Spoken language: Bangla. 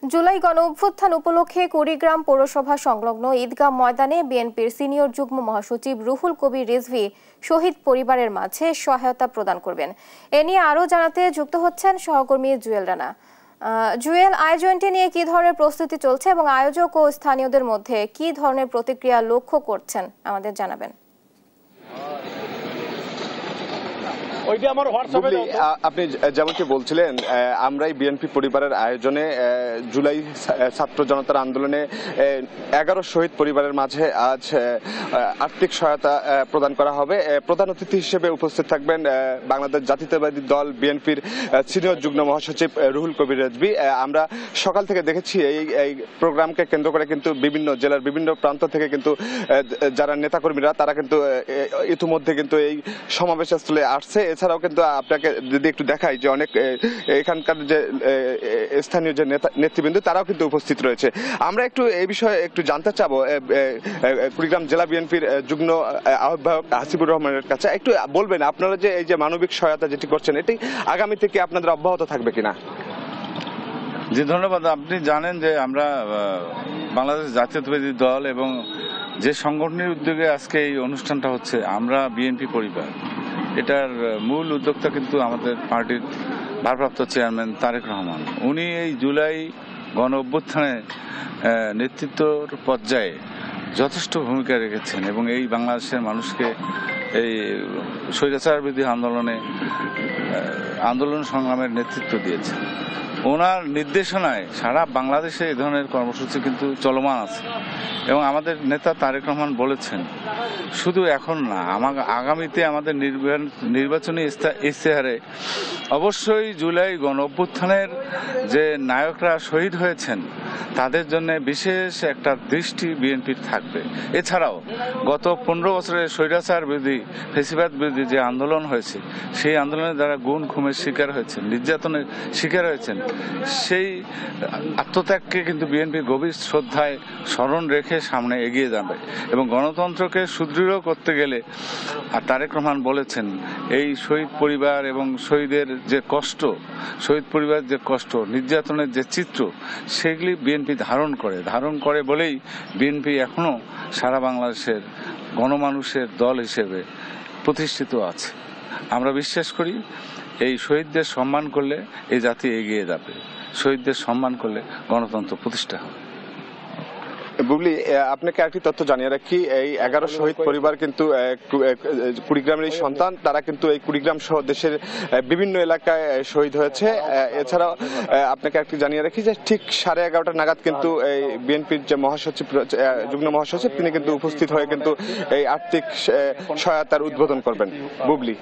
জুলাই গণঅভ্যুত্থান উপলক্ষে কুড়িগ্রাম পৌরসভা সংলগ্ন ঈদগাহ ময়দানে বিএনপির সিনিয়র যুগ্ম মহাসচিব রুহুল কবির রিজভী শহীদ পরিবারের মাঝে সহায়তা প্রদান করবেন। এ নিয়ে আরও জানাতে যুক্ত হচ্ছেন সহকর্মী জুয়েল রানা। জুয়েল, আয়োজনটি নিয়ে কি ধরনের প্রস্তুতি চলছে এবং আয়োজক ও স্থানীয়দের মধ্যে কি ধরনের প্রতিক্রিয়া লক্ষ্য করছেন আমাদের জানাবেন। আপনি যেমনটি বলছিলেন, আমরাই বিএনপি পরিবারের আয়োজনে জুলাই ছাত্র জনতার আন্দোলনে 11 শহীদ পরিবারের মাঝে আজ আর্থিক সহায়তা প্রদান করা হবে। প্রধান অতিথি হিসেবে উপস্থিত থাকবেন বাংলাদেশ জাতীয়তাবাদী দল বিএনপির সিনিয়র যুগ্ম মহাসচিব রুহুল কবির রিজভী। আমরা সকাল থেকে দেখেছি এই প্রোগ্রামকে কেন্দ্র করে কিন্তু বিভিন্ন জেলার বিভিন্ন প্রান্ত থেকে কিন্তু যারা নেতাকর্মীরা তারা কিন্তু ইতিমধ্যে কিন্তু এই সমাবেশস্থলে আসছে। এছাড়াও কিন্তু আপনাকে যদি একটু দেখাই যে অনেক এখানকার যে স্থানীয় যে নেতৃবৃন্দ তারাও কিন্তু উপস্থিত রয়েছে। আমরা একটু এই বিষয়ে একটু জানতে চাবো কুড়িগ্রাম জেলা বিএনপির যুগ্ম আহ্বায়ক হাসিবুর রহমানের কাছে। একটু বলবেন আপনারা যে এই যে মানবিক সহায়তা যেটি করছেন এটি আগামী থেকে আপনাদের অব্যাহত থাকবে কিনা? জি, ধন্যবাদ। আপনি জানেন যে আমরা বাংলাদেশ জাতীয়তাবাদী দল এবং যে সংগঠনের উদ্যোগে আজকে এই অনুষ্ঠানটা হচ্ছে, আমরা বিএনপি পরিবার, এটার মূল উদ্যোক্তা কিন্তু আমাদের পার্টির ভারপ্রাপ্ত চেয়ারম্যান তারেক রহমান। উনি এই জুলাই গণ অভ্যুত্থানে নেতৃত্বর পর্যায়ে যথেষ্ট ভূমিকা রেখেছেন এবং এই বাংলাদেশের মানুষকে এই স্বৈরাচার বিরোধী আন্দোলন সংগ্রামের নেতৃত্ব দিয়েছেন। ওনার নির্দেশনায় সারা বাংলাদেশে এই ধরনের কর্মসূচি কিন্তু চলমান আছে এবং আমাদের নেতা তারেক রহমান বলেছেন শুধু এখন না, আগামীতে আমাদের নির্বাচনী ইশতেহারে অবশ্যই জুলাই গণ অভ্যুত্থানের যে নায়করা শহীদ হয়েছেন তাদের জন্য বিশেষ একটা দৃষ্টি বিএনপির থাকবে। এছাড়াও গত 15 বছরের স্বৈরাচার বিরোধী ফ্যাসিবাদ বিরোধী যে আন্দোলন হয়েছে, সেই আন্দোলনে যারা গুম খুনের শিকার হয়েছেন, নির্যাতনের শিকার হয়েছেন, সেই আত্মত্যাগকে কিন্তু বিএনপি গভীর শ্রদ্ধায় স্মরণ রেখে সামনে এগিয়ে যাবে এবং গণতন্ত্রকে সুদৃঢ় করতে গেলে তারেক রহমান বলেছেন এই শহীদ পরিবার এবং শহীদের যে কষ্ট, শহীদ পরিবারের যে কষ্ট, নির্যাতনের যে চিত্র, সেগুলি বিএনপি ধারণ করে বলেই বিএনপি এখনো সারা বাংলাদেশের গণমানুষের দল হিসেবে প্রতিষ্ঠিত আছে। আমরা বিশ্বাস করি এই শহীদদের সম্মান করলে এই জাতি এগিয়ে যাবে, শহীদদের সম্মান করলে গণতন্ত্র প্রতিষ্ঠা হবে। বুবলি, আপনাকে একটি তথ্য জানিয়ে রাখি, এই 11 শহীদ পরিবার কিন্তু কুড়িগ্রামের সন্তান। তারা কিন্তু এই কুড়িগ্রাম সহ দেশের বিভিন্ন এলাকায় শহীদ হয়েছে। এছাড়াও আপনাকে একটি জানিয়ে রাখি যে ঠিক 11:30 নাগাদ কিন্তু এই বিএনপির যে মহাসচিব, যুগ্ম মহাসচিব, তিনি কিন্তু উপস্থিত হয়ে কিন্তু এই আর্থিক সহায়তার উদ্বোধন করবেন। বুবলি।